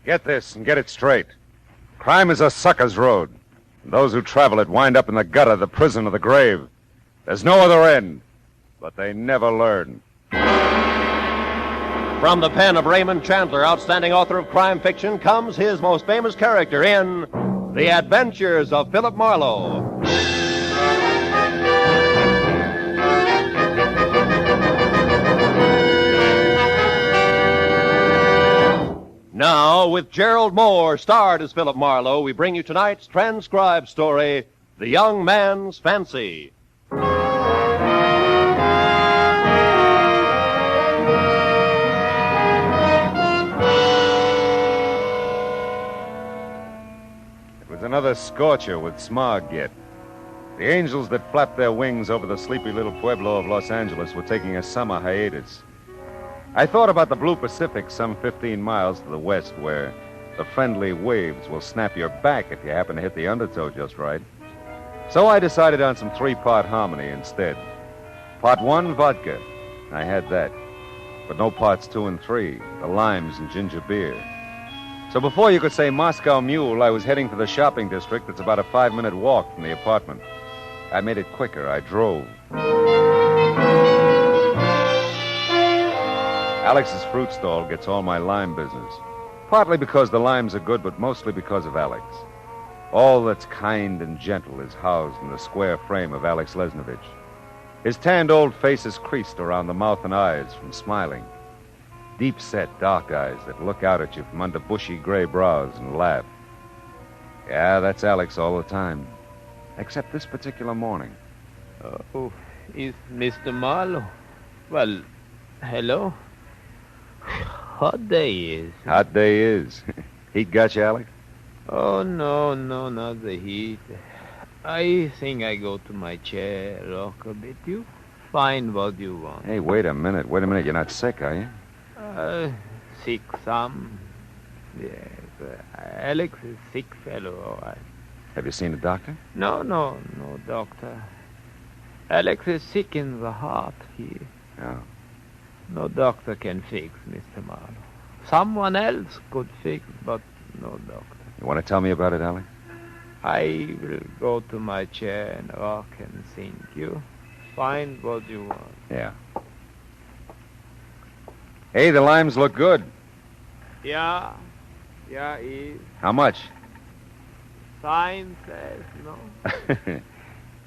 Get this and get it straight. Crime is a sucker's road. And those who travel it wind up in the gutter, the prison, or the grave. There's no other end, but they never learn. From the pen of Raymond Chandler, outstanding author of crime fiction, comes his most famous character in The Adventures of Philip Marlowe. Now, with Gerlad Mohr, starred as Philip Marlowe, we bring you tonight's transcribed story, The Young Man's Fancy. It was another scorcher with smog yet. The angels that flapped their wings over the sleepy little pueblo of Los Angeles were taking a summer hiatus. I thought about the blue Pacific some 15 miles to the west, where the friendly waves will snap your back if you happen to hit the undertow just right. So I decided on some 3-part harmony instead. Part 1, vodka. I had that. But no parts 2 and 3, the limes and ginger beer. So before you could say Moscow Mule, I was heading for the shopping district that's about a 5-minute walk from the apartment. I made it quicker. I drove. Alex's fruit stall gets all my lime business. Partly because the limes are good, but mostly because of Alex. All that's kind and gentle is housed in the square frame of Alex Lesnovich. His tanned old face is creased around the mouth and eyes from smiling. Deep-set, dark eyes that look out at you from under bushy gray brows and laugh. Yeah, that's Alex all the time. Except this particular morning. Oh, is Mr. Marlowe? Well, hello. Hot day is. Hot day is. Heat got you, Alex? Oh, no, not the heat. I think I go to my chair, rock a bit. You find what you want. Hey, wait a minute. You're not sick, are you? Sick some. Yes, Alex is sick fellow, all right. Have you seen a doctor? No, doctor. Alex is sick in the heart here. Oh. No doctor can fix, Mr. Marlowe. Someone else could fix, but no doctor. You want to tell me about it, Alex? I will go to my chair and rock and think. You find what you want. Yeah. Hey, the limes look good. Yeah, is. How much? Sign says no.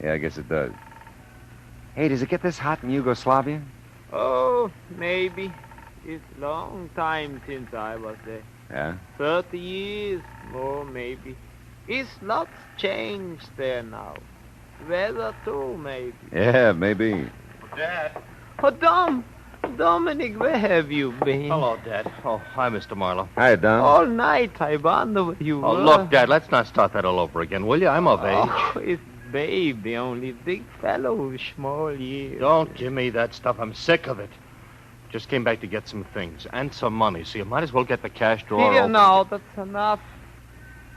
Yeah, I guess it does. Hey, does it get this hot in Yugoslavia? Oh, maybe. It's a long time since I was there. Yeah? 30 years, more maybe. It's lots changed there now. Weather, too, maybe. Yeah, maybe. Dad. Oh, Dominic, where have you been? Hello, Dad. Oh, hi, Mr. Marlowe. Hi, Dom. All night, I wonder where you Oh, were. look, Dad, let's not start that all over again, will you? I'm of age. Oh, it's baby, only big fellow with small years. Don't give me that stuff. I'm sick of it. Just came back to get some things and some money, so you might as well get the cash drawer Here open. now, that's enough.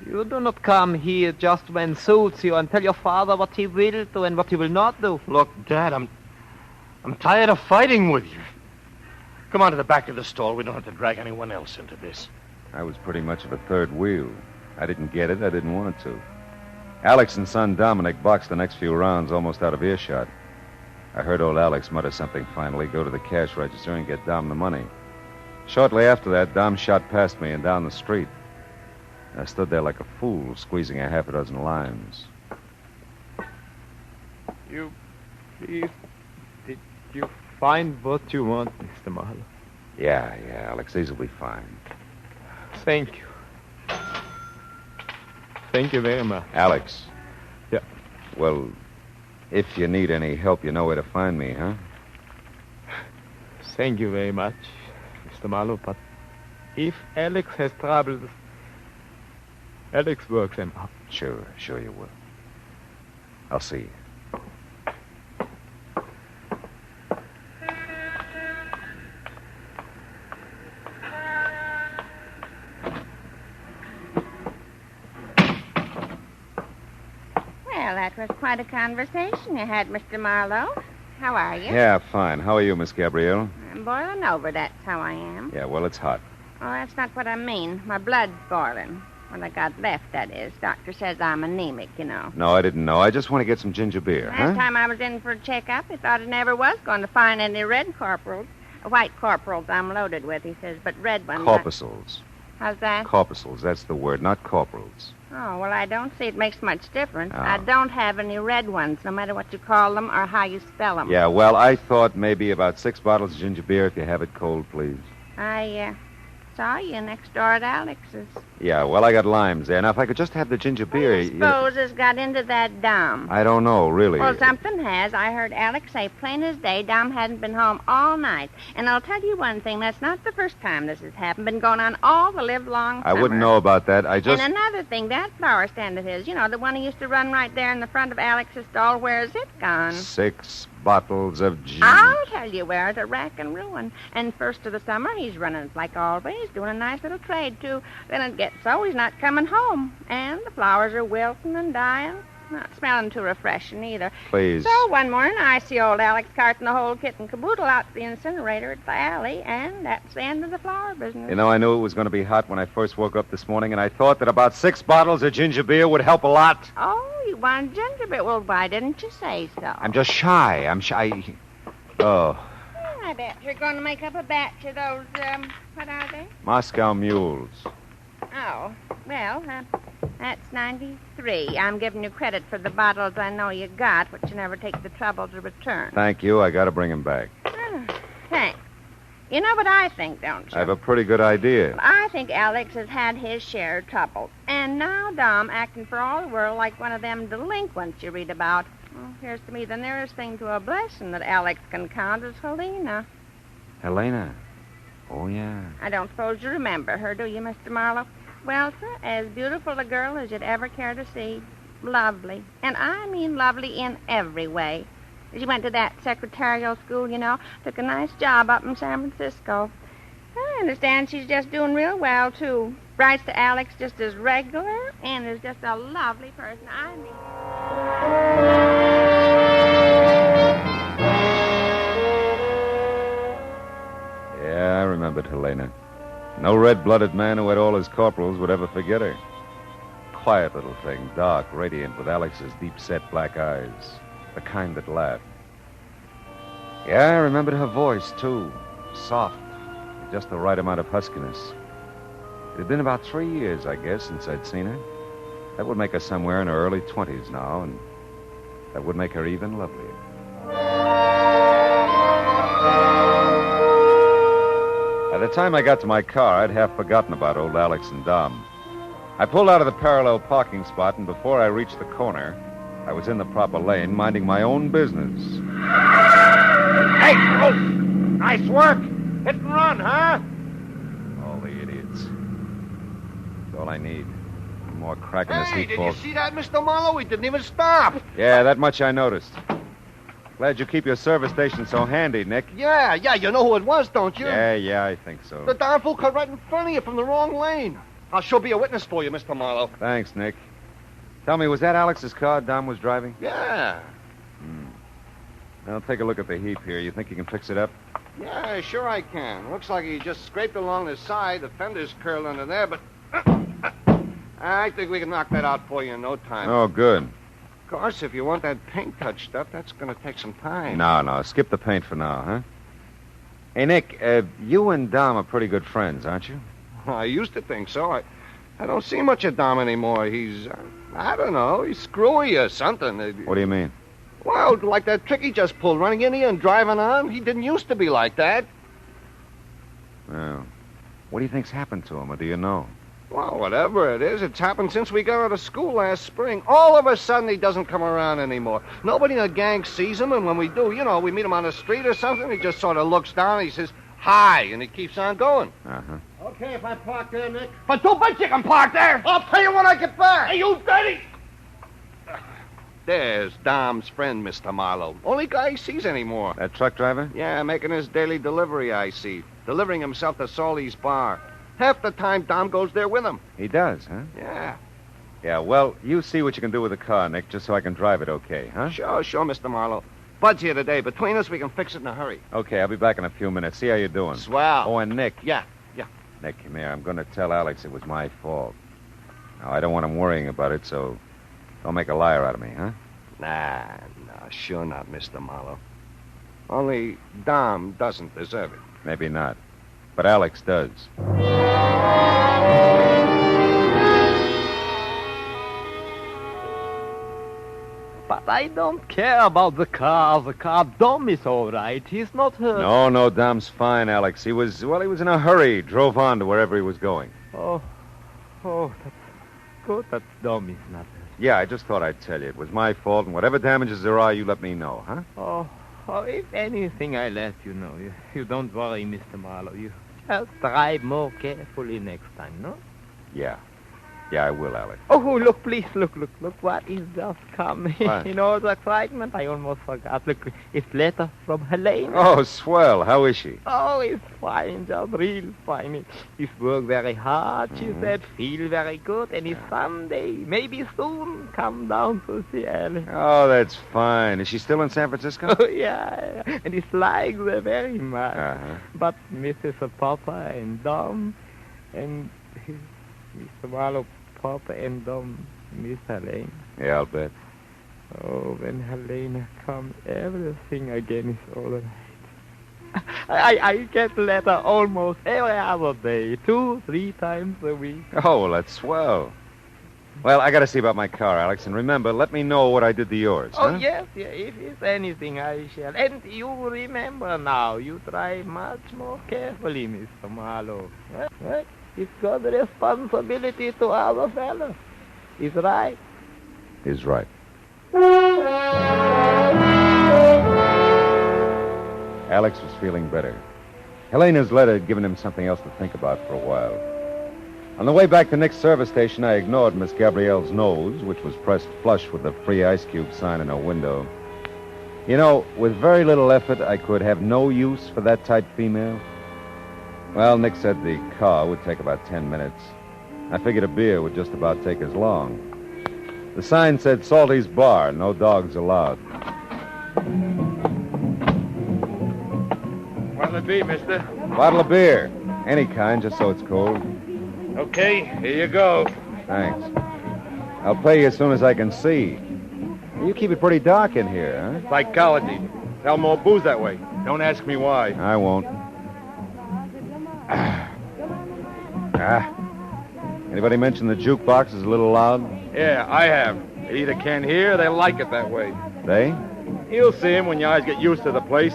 You do not come here just when suits you and tell your father what he will do and what he will not do. Look, Dad, I'm tired of fighting with you. Come on to the back of the stall. We don't have to drag anyone else into this. I was pretty much of a third wheel. I didn't get it. I didn't want to. Alex and son Dominic boxed the next few rounds almost out of earshot. I heard old Alex mutter something finally, go to the cash register and get Dom the money. Shortly after that, Dom shot past me and down the street. I stood there like a fool, squeezing a half a dozen limes. You, please, did you find what you want, Mr. Marlowe? Yeah, Alex, these will be fine. Thank you. Thank you very much. Alex. Yeah. Well, if you need any help, you know where to find me, huh? Thank you very much, Mr. Marlowe, but if Alex has troubles, Alex works them out. Sure you will. I'll see you. Well, that was quite a conversation you had, Mr. Marlowe. How are you? Yeah, fine. How are you, Miss Gabrielle? I'm boiling over, that's how I am. Yeah, well, it's hot. Oh, that's not what I mean. My blood's boiling. What I got left, that is. Doctor says I'm anemic, you know. No, I didn't know. I just want to get some ginger beer, Last time I was in for a checkup, he thought I never was going to find any red corporals. White corporals I'm loaded with, he says, but red ones... Corpuscles. How's that? Corpuscles, that's the word, not corporals. Oh, well, I don't see it makes much difference. Oh. I don't have any red ones, no matter what you call them or how you spell them. Yeah, well, I thought maybe about 6 bottles of ginger beer if you have it cold, please. I saw you next door at Alex's. Yeah, well, I got limes there. Now, if I could just have the ginger beer... I suppose it's got into that Dom. I don't know, really. Well, something has. I heard Alex say plain as day Dom hadn't been home all night. And I'll tell you one thing, that's not the first time this has happened. Been going on all the livelong summer. I wouldn't know about that. And another thing, that flower stand of his, you know, the one he used to run right there in the front of Alex's stall, where's it gone? 6 bottles of gin. I'll tell you where, it's a rack and ruin. And first of the summer, he's running like always, doing a nice little trade, too. Then it gets so he's not coming home. And the flowers are wilting and dying. Not smelling too refreshing either. Please. So one morning, I see old Alex carting the whole kit and caboodle out to the incinerator at the alley, and that's the end of the flower business. You know, I knew it was going to be hot when I first woke up this morning, and I thought that about 6 bottles of ginger beer would help a lot. Oh, you want ginger beer? Well, why didn't you say so? I'm just shy. I'm shy. Oh. I bet you're going to make up a batch of those, what are they? Moscow mules. Oh, well, that's 93. I'm giving you credit for the bottles I know you got, which you never take the trouble to return. Thank you. I got to bring him back. Oh, thanks. You know what I think, don't you? I have a pretty good idea. I think Alex has had his share of trouble. And now Dom acting for all the world like one of them delinquents you read about. Well, here's to me the nearest thing to a blessing that Alex can count is Helena. Helena? Oh, yeah. I don't suppose you remember her, do you, Mr. Marlowe? Well, sir, as beautiful a girl as you'd ever care to see. Lovely. And I mean lovely in every way. She went to that secretarial school, you know. Took a nice job up in San Francisco. I understand she's just doing real well, too. Writes to Alex just as regular and is just a lovely person. I mean... Yeah, I remembered Helena. No red-blooded man who had all his corporals would ever forget her. Quiet little thing, dark, radiant, with Alex's deep-set black eyes. The kind that laughed. Yeah, I remembered her voice, too. Soft, with just the right amount of huskiness. It had been about 3 years, I guess, since I'd seen her. That would make her somewhere in her early 20s now, and that would make her even lovelier. By the time I got to my car, I'd half forgotten about old Alex and Dom. I pulled out of the parallel parking spot, and before I reached the corner, I was in the proper lane, minding my own business. Hey, oh, nice work. Hit and run, huh? All the idiots. That's all I need. One more crack in this Hey, heat, did folks. you see that, Mr. Marlowe? He didn't even stop. Yeah, that much I noticed. Glad you keep your service station so handy, Nick. Yeah, you know who it was, don't you? Yeah, I think so. The darn fool cut right in front of you from the wrong lane. I'll sure be a witness for you, Mr. Marlowe. Thanks, Nick. Tell me, was that Alex's car Dom was driving? Yeah. Now, take a look at the heap here. You think you can fix it up? Yeah, sure I can. Looks like he just scraped along the side. The fender's curled under there, but... I think we can knock that out for you in no time. Oh, good. Of course, if you want that paint touched up, that's going to take some time. No. Skip the paint for now, huh? Hey, Nick, you and Dom are pretty good friends, aren't you? I used to think so. I don't see much of Dom anymore. He's, I don't know, he's screwy or something. What do you mean? Well, like that trick he just pulled, running in here and driving on. He didn't used to be like that. Well, what do you think's happened to him, or do you know? Well, whatever it is, it's happened since we got out of school last spring. All of a sudden, he doesn't come around anymore. Nobody in the gang sees him, and when we do, you know, we meet him on the street or something, he just sort of looks down and he says, hi, and he keeps on going. Uh-huh. Okay, if I park there, Nick. But don't bet you can park there. I'll pay you when I get back. Hey, you dirty! There's Dom's friend, Mr. Marlowe. Only guy he sees anymore. That truck driver? Yeah, making his daily delivery, I see. Delivering himself to Sally's bar. Half the time, Dom goes there with him. He does, huh? Yeah. Yeah, well, you see what you can do with the car, Nick, just so I can drive it okay, huh? Sure, Mr. Marlowe. Bud's here today. Between us, we can fix it in a hurry. Okay, I'll be back in a few minutes. See how you're doing. Swell. Oh, and Nick. Yeah. Nick, come here. I'm going to tell Alex it was my fault. Now, I don't want him worrying about it, so don't make a liar out of me, huh? Nah, sure not, Mr. Marlowe. Only Dom doesn't deserve it. Maybe not. But Alex does. But I don't care about the car. The car. Dom is all right. He's not hurt. No, Dom's fine, Alex. He was in a hurry. Drove on to wherever he was going. Oh, that's good that Dom is not hurt. Yeah, I just thought I'd tell you. It was my fault, and whatever damages there are, you let me know, huh? Oh, if anything, I let you know. You don't worry, Mr. Marlowe. You just drive more carefully next time, no? Yeah. Yeah, I will, Alex. Oh, look, please, look. What is just coming? What? In all the excitement, I almost forgot. Look, it's letter from Helene. Oh, swell. How is she? Oh, it's fine, just real fine. He's worked very hard, she said. Feel very good, and it's Sunday. Maybe soon come down to see Allan. Oh, that's fine. Is she still in San Francisco? Oh, yeah. And he likes her very much. Uh-huh. But Mrs. Papa and Dom and Mr. Marlowe, Papa and Dom miss Helene. Yeah, I'll bet. Oh, when Helena comes, everything again is all right. I get letter almost every other day, 2-3 times a week. Oh, well, that's swell. Well, I got to see about my car, Alex. And remember, let me know what I did to yours, Oh, huh? yes, if it's anything, I shall. And you remember now, you drive much more carefully, Mr. Marlowe. What? It's got the responsibility to other fellows. Is right? Is right. Alex was feeling better. Helena's letter had given him something else to think about for a while. On the way back to Nick's service station, I ignored Miss Gabrielle's nose, which was pressed flush with the free ice cube sign in her window. You know, with very little effort, I could have no use for that type female. Well, Nick said the car would take about 10 minutes. I figured a beer would just about take as long. The sign said Salty's Bar, no dogs allowed. What'll it be, mister? Bottle of beer. Any kind, just so it's cold. Okay, here you go. Thanks. I'll pay you as soon as I can see. You keep it pretty dark in here, huh? Psychology. Sell more booze that way. Don't ask me why. I won't. Anybody mention the jukebox is a little loud? Yeah, I have. They either can't hear or they like it that way. They? You'll see him when your eyes get used to the place.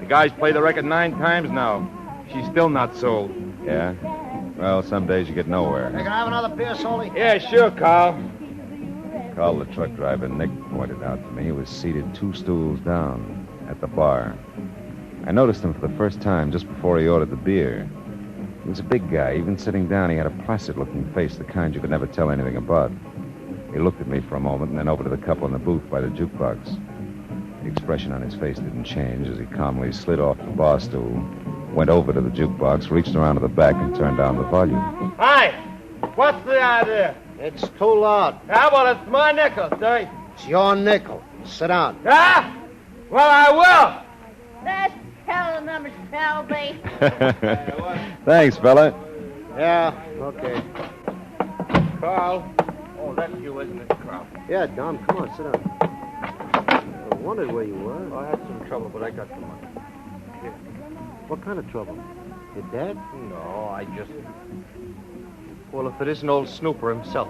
The guy's played the record 9 times now. She's still not sold. Yeah? Well, some days you get nowhere. Can I have another beer, Salty? Yeah, sure, Carl. Carl, the truck driver, Nick pointed out to me, he was seated 2 stools down at the bar. I noticed him for the first time just before he ordered the beer. He was a big guy. Even sitting down, he had a placid-looking face, the kind you could never tell anything about. He looked at me for a moment and then over to the couple in the booth by the jukebox. The expression on his face didn't change as he calmly slid off the bar stool, went over to the jukebox, reached around to the back, and turned down the volume. Hi. What's the idea? It's too loud. How about it's my nickel, sir? It's your nickel. Sit down. Ah? Well, I will. That's hell of numbers, Selby. Thanks, fella. Yeah, okay. Carl. Oh, that's you, isn't it, Carl? Yeah, Dom, come on, sit down. I wondered where you were. I had some trouble, but I got some money. Here. What kind of trouble? Your dad? No, I just... Well, if it isn't old Snooper himself.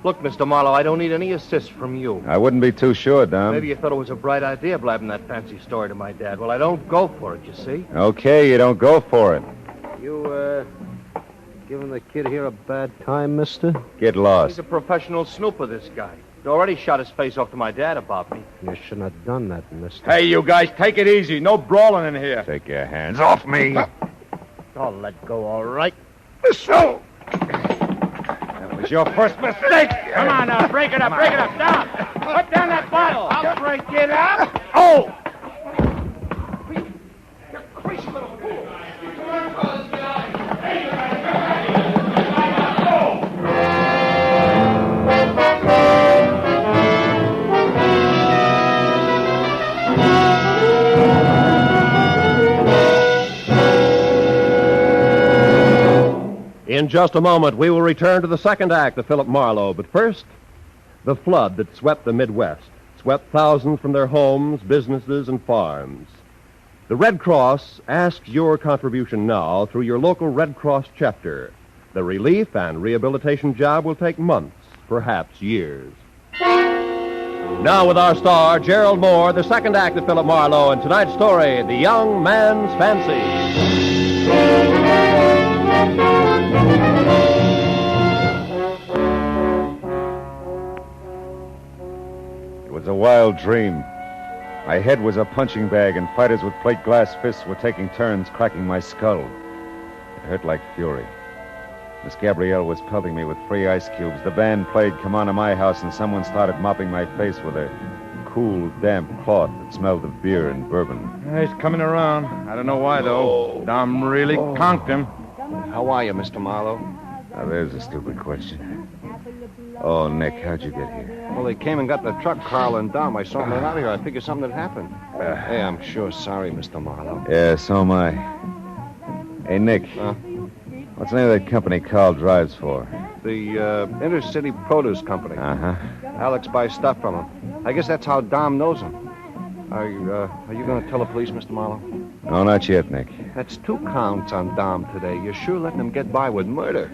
Look, Mr. Marlowe, I don't need any assist from you. I wouldn't be too sure, Dom. Maybe you thought it was a bright idea blabbing that fancy story to my dad. Well, I don't go for it, you see. Okay, you don't go for it. You, giving the kid here a bad time, mister? Get He's lost. a professional snooper, this guy. He already shot his face off to my dad about me. You shouldn't have done that, mister. Hey, you guys, take it easy. No brawling in here. Take your hands off me. I'll let go, all right. So, That was your first mistake. come on now, break it up, Down. Put down that bottle. I'll break it up. Oh! In just a moment, we will return to the second act of Philip Marlowe. But first, the flood that swept the Midwest, swept thousands from their homes, businesses, and farms. The Red Cross asks your contribution now through your local Red Cross chapter. The relief and rehabilitation job will take months, perhaps years. Now with our star, Gerlad Mohr, the second act of Philip Marlowe, and tonight's story, The Young Man's Fancy. It was a wild dream. My head was a punching bag, and fighters with plate glass fists were taking turns cracking my skull. It hurt like fury. Miss Gabrielle was pelting me with free ice cubes. The band played Come On to My House, and someone started mopping my face with a cool, damp cloth that smelled of beer and bourbon. He's coming around. I don't know why, though. Dom really conked him. How are you, Mr. Marlowe? Now, there's a stupid question. Oh, Nick, how'd you get here? Well, they came and got the truck, Carl and Dom. I saw them out of here. I figured something had happened. Hey, I'm sure sorry, Mr. Marlowe. Yeah, so am I. Hey, Nick. What's the name of that company Carl drives for? The Intercity Produce Company. Uh-huh. Alex buys stuff from him. I guess that's how Dom knows him. Are you going to tell the police, Mr. Marlowe? No, not yet, Nick. That's 2 counts on Dom today. You're sure letting him get by with murder.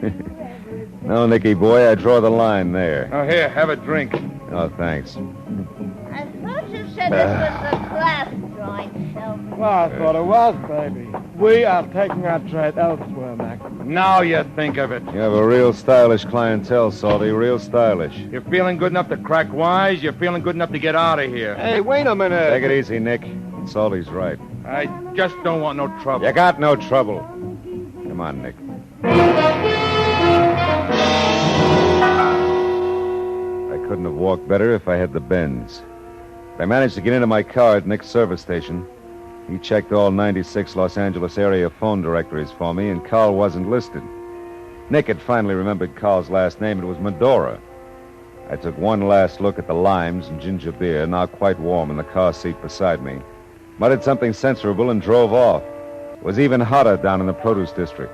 No, Nicky boy, I draw the line there. Oh, here, have a drink. Oh, thanks. I thought you said this was a glass joint, Shelby. Well, I thought it was, baby. We are taking our trade elsewhere, Mac. Now you think of it. You have a real stylish clientele, Salty, real stylish. You're feeling good enough to crack wise. You're feeling good enough to get out of here. Hey, wait a minute. Take it easy, Nick. Salty's right. I just don't want no trouble. You got no trouble. Come on, Nick. I couldn't have walked better if I had the bends. I managed to get into my car at Nick's service station. He checked all 96 Los Angeles area phone directories for me, and Carl wasn't listed. Nick had finally remembered Carl's last name. It was Medora. I took one last look at the limes and ginger beer, now quite warm in the car seat beside me, muttered something censorable, and drove off. It was even hotter down in the produce district.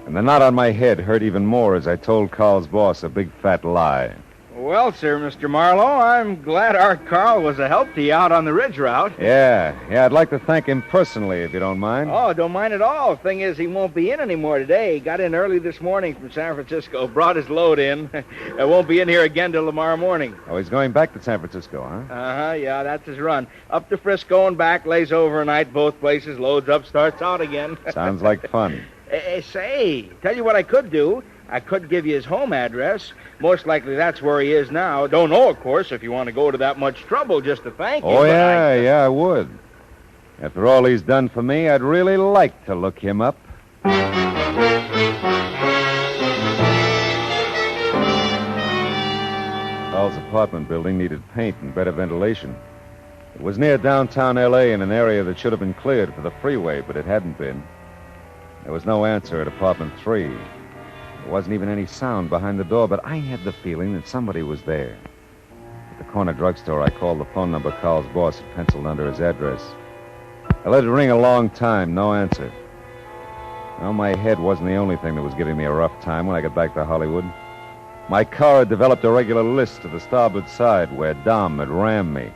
And the knot on my head hurt even more as I told Carl's boss a big fat lie. Well, sir, Mr. Marlowe, I'm glad our Carl was a help to you out on the ridge route. Yeah, I'd like to thank him personally, if you don't mind. Oh, don't mind at all. Thing is, he won't be in anymore today. He got in early this morning from San Francisco, brought his load in. Won't be in here again till tomorrow morning. Oh, he's going back to San Francisco, huh? Uh-huh, yeah, that's his run. Up to Frisco and back, lays overnight both places, loads up, starts out again. Sounds like fun. Say, tell you what I could do. I could give you his home address. Most likely that's where he is now. Don't know, of course, if you want to go to that much trouble just to thank him. Oh, yeah, I would. After all he's done for me, I'd really like to look him up. Carl's apartment building needed paint and better ventilation. It was near downtown L.A. in an area that should have been cleared for the freeway, but it hadn't been. There was no answer at apartment 3. There wasn't even any sound behind the door, but I had the feeling that somebody was there. At the corner drugstore, I called the phone number Carl's boss had penciled under his address. I let it ring a long time, no answer. Well, my head wasn't the only thing that was giving me a rough time when I got back to Hollywood. My car had developed a regular list to the starboard side where Dom had rammed me.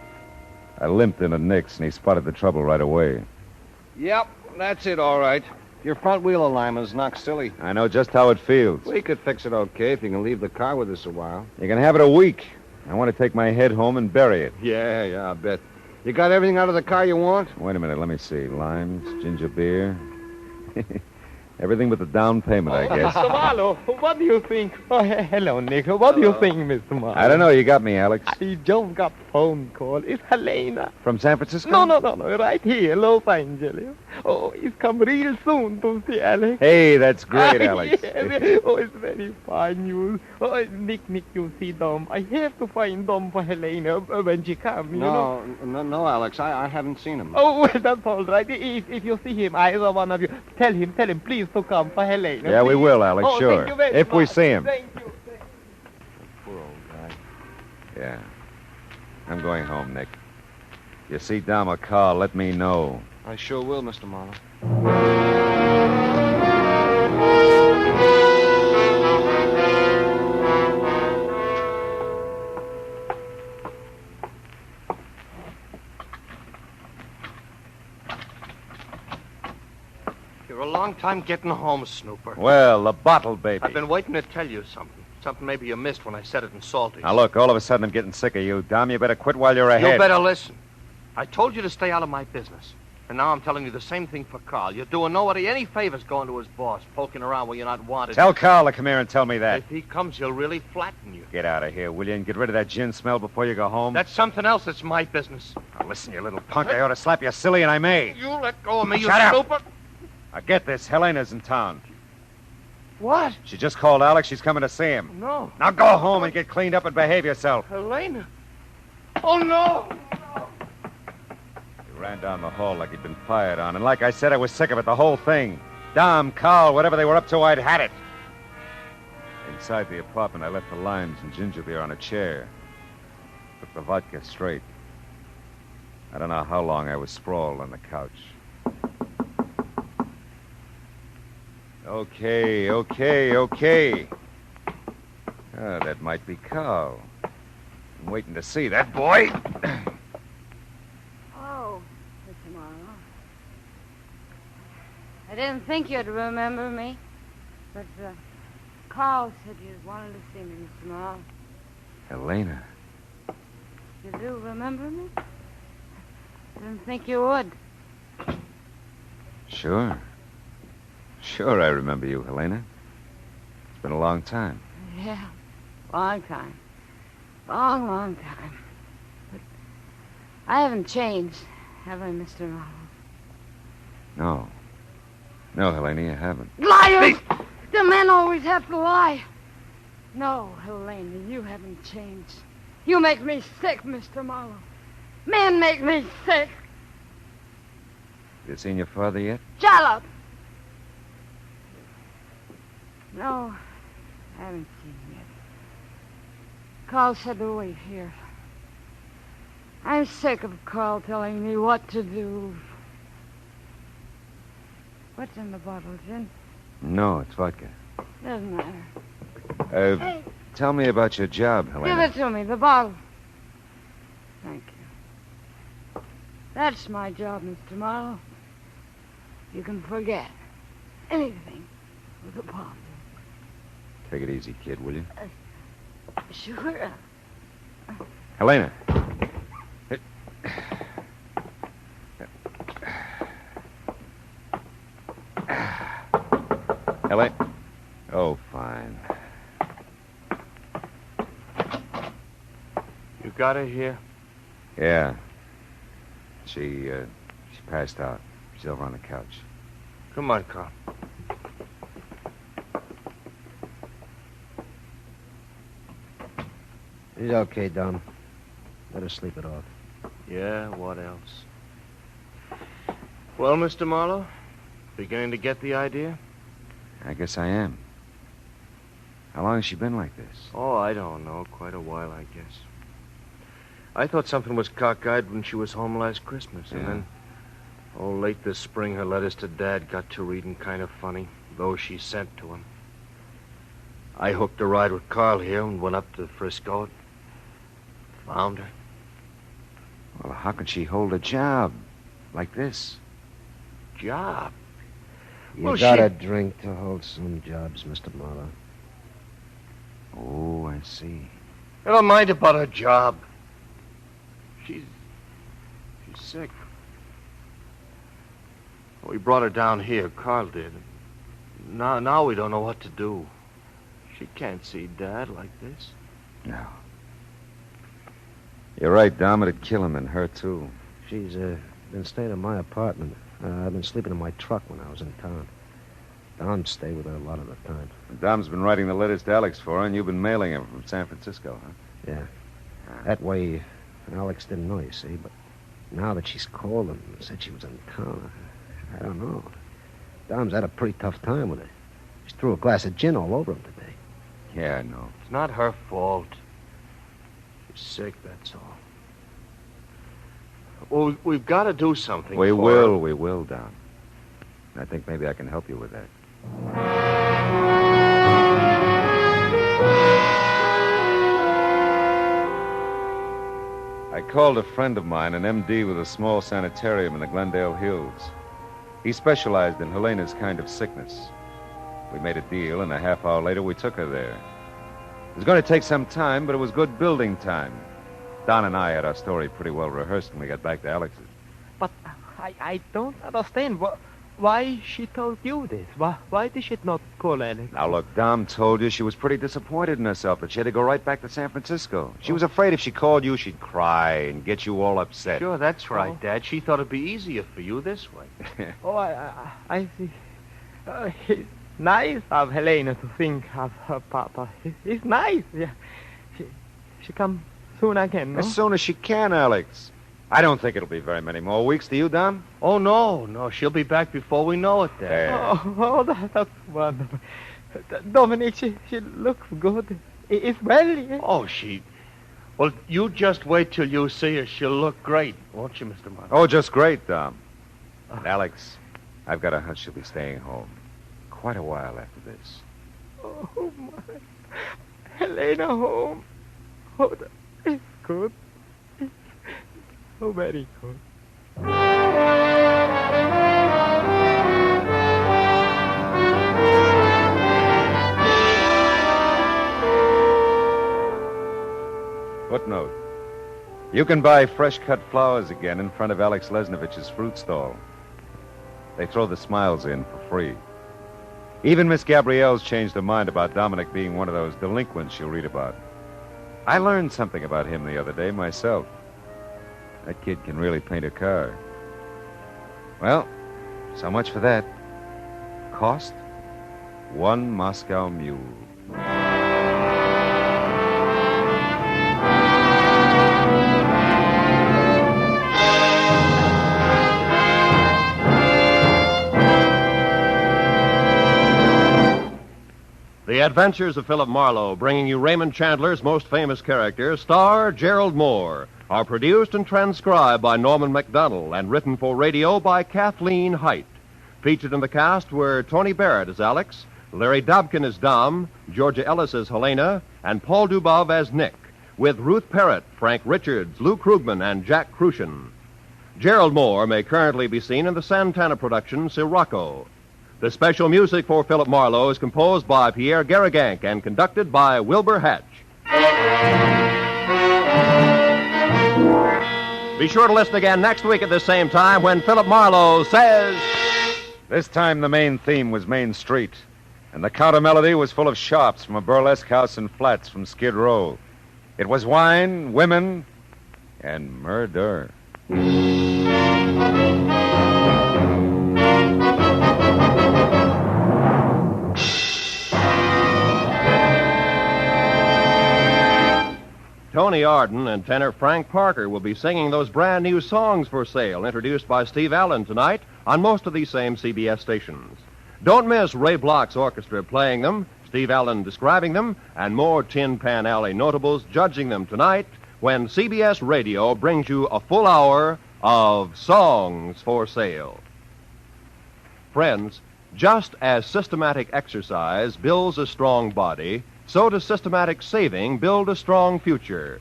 I limped into Nick's, and he spotted the trouble right away. Yep, that's it, all right. Your front wheel alignment's knocked silly. I know just how it feels. We could fix it okay if you can leave the car with us a while. You can have it a week. I want to take my head home and bury it. Yeah, I bet. You got everything out of the car you want? Wait a minute, let me see. Limes, ginger beer. Everything but the down payment, I guess. Mr. Marlowe, what do you think? Oh, hello, Nick. What do you think, Mr. Marlowe? I don't know. You got me, Alex. I just got a phone call. It's Helena. From San Francisco? No. Right here, Los Angeles. Oh, he's come real soon to see Alex. Hey, that's great, Alex. Yeah. Oh, it's very fine news. Oh, Nick, you see Dom. I have to find Dom for Helena when she comes, you know. No, Alex. I haven't seen him. Oh, well, that's all right. If you see him, either one of you, tell him, please, to come for Helena. Yeah, we will, Alex, sure. Thank you very if much. we see him. Thank you. Poor old guy. Yeah. I'm going home, Nick. You see Dom or Carl, let me know. I sure will, Mr. Marlowe. time getting home, Snooper. Well, the bottle, baby. I've been waiting to tell you something. Something maybe you missed when I said it in Salty's. Now, look, all of a sudden I'm getting sick of you, Dom. You better quit while you're ahead. You better listen. I told you to stay out of my business. And now I'm telling you the same thing for Carl. You're doing nobody any favors going to his boss, poking around where you're not wanted. Tell Carl to come here and tell me that. If he comes, he'll really flatten you. Get out of here, will you, and get rid of that gin smell before you go home? That's something else. It's my business. Now, listen, you little punk. I ought to slap you silly, and I may. You let go of me, Shut you up. Snooper. Now, get this. Helena's in town. What? She just called Alex. She's coming to see him. No. Now go home and get cleaned up and behave yourself. Helena. Oh, no. He ran down the hall like he'd been fired on. And like I said, I was sick of it, the whole thing. Dom, Carl, whatever they were up to, I'd had it. Inside the apartment, I left the limes and ginger beer on a chair. Took the vodka straight. I don't know how long I was sprawled on the couch. Okay. That might be Carl. I'm waiting to see that boy. Oh, Mr. Marlowe. I didn't think you'd remember me, but Carl said you wanted to see me, Mr. Marlowe. Helena. You do remember me? Didn't think you would. Sure, I remember you, Helena. It's been a long time. Yeah, long time. Long time. But I haven't changed, have I, Mr. Marlowe? No, Helena, you haven't. Liars! The men always have to lie. No, Helena, you haven't changed. You make me sick, Mr. Marlowe. Men make me sick. You seen your father yet? Shut up! No, I haven't seen him yet. Carl said to wait here. I'm sick of Carl telling me what to do. What's in the bottle, gin? No, it's vodka. Doesn't matter. Hey. Tell me about your job, Helena. Give it to me, the bottle. Thank you. That's my job, Mr. Marlowe. You can forget anything with a bottle. Take it easy, kid, will you? Sure. Helena. Helena. Oh, fine. You got her here? Yeah. She passed out. She's over on the couch. Come on, Carl. He's okay, Dom. Let her sleep it off. Yeah, what else? Well, Mr. Marlowe, beginning to get the idea? I guess I am. How long has she been like this? Oh, I don't know. Quite a while, I guess. I thought something was cockeyed when she was home last Christmas, and then, late this spring, her letters to Dad got to reading kind of funny, those she sent to him. I hooked a ride with Carl here and went up to Frisco. Found her. Well, how can she hold a job like this? Job? You gotta drink to hold some jobs, Mr. Marlowe. Oh, I see. Never mind about her job. She's sick. We brought her down here. Carl did. Now we don't know what to do. She can't see Dad like this. No. You're right, Dom. It'd kill him and her, too. She's been staying in my apartment. I've been sleeping in my truck when I was in town. Dom stayed with her a lot of the time. Dom's been writing the letters to Alex for her, and you've been mailing them from San Francisco, huh? Yeah. That way, Alex didn't know, you see. But now that she's called and said she was in town, I don't know. Dom's had a pretty tough time with her. She threw a glass of gin all over him today. Yeah, I know. It's not her fault. She's sick, that's all. Well, we've got to do something. We will, Dom. I think maybe I can help you with that. I called a friend of mine, an MD with a small sanitarium in the Glendale Hills. He specialized in Helena's kind of sickness. We made a deal, and a half hour later we took her there. It was going to take some time, but it was good building time. Don and I had our story pretty well rehearsed when we got back to Alex's. But I don't understand. Why she told you this? Why did she not call Alex? Now, look, Dom told you she was pretty disappointed in herself, that she had to go right back to San Francisco. She was afraid if she called you, she'd cry and get you all upset. Sure, that's right, Dad. She thought it'd be easier for you this way. Oh, I see. It's nice of Helena to think of her papa. It's nice. Yeah. She come soon again, no? As soon as she can, Alex. I don't think it'll be very many more weeks. Do you, Dom? Oh, no. She'll be back before we know it, Dad. That's wonderful. Dominic, she looks good. It's well, yeah? Oh, Well, you just wait till you see her. She'll look great, won't you, Mr. Marlowe? Oh, just great, Dom. And Alex, I've got a hunch she'll be staying home quite a while after this. Oh, my. Helena home. Oh, it's good. Oh, very good. Footnote. You can buy fresh-cut flowers again in front of Alex Lesnovich's fruit stall. They throw the smiles in for free. Even Miss Gabrielle's changed her mind about Dominic being one of those delinquents you'll read about. I learned something about him the other day myself. That kid can really paint a car. Well, so much for that. Cost? 1 Moscow mule. The Adventures of Philip Marlowe, bringing you Raymond Chandler's most famous character, star Gerlad Mohr, are produced and transcribed by Norman MacDonald and written for radio by Kathleen Height. Featured in the cast were Tony Barrett as Alex, Larry Dobkin as Dom, Georgia Ellis as Helena, and Paul Dubov as Nick, with Ruth Parrott, Frank Richards, Lou Krugman, and Jack Crucian. Gerlad Mohr may currently be seen in the Santana production Sirocco. The special music for Philip Marlowe is composed by Pierre Garrigank and conducted by Wilbur Hatch. Be sure to listen again next week at the same time when Philip Marlowe says... This time the main theme was Main Street, and the counter melody was full of shops from a burlesque house and flats from Skid Row. It was wine, women, and murder. Tony Arden and tenor Frank Parker will be singing those brand new songs for sale, introduced by Steve Allan tonight on most of these same CBS stations. Don't miss Ray Bloch's orchestra playing them, Steve Allan describing them, and more Tin Pan Alley notables judging them tonight when CBS Radio brings you a full hour of songs for sale. Friends, just as systematic exercise builds a strong body, so does systematic saving build a strong future.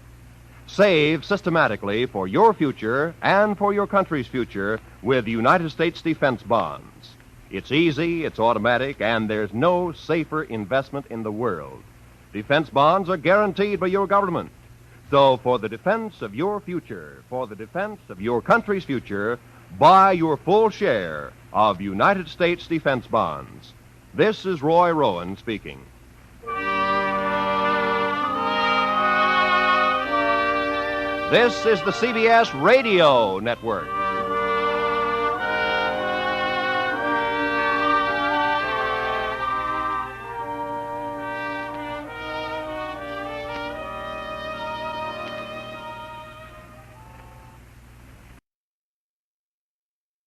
Save systematically for your future and for your country's future with United States defense bonds. It's easy, it's automatic, and there's no safer investment in the world. Defense bonds are guaranteed by your government. So for the defense of your future, for the defense of your country's future, buy your full share of United States defense bonds. This is Roy Rowan speaking. This is the CBS Radio Network.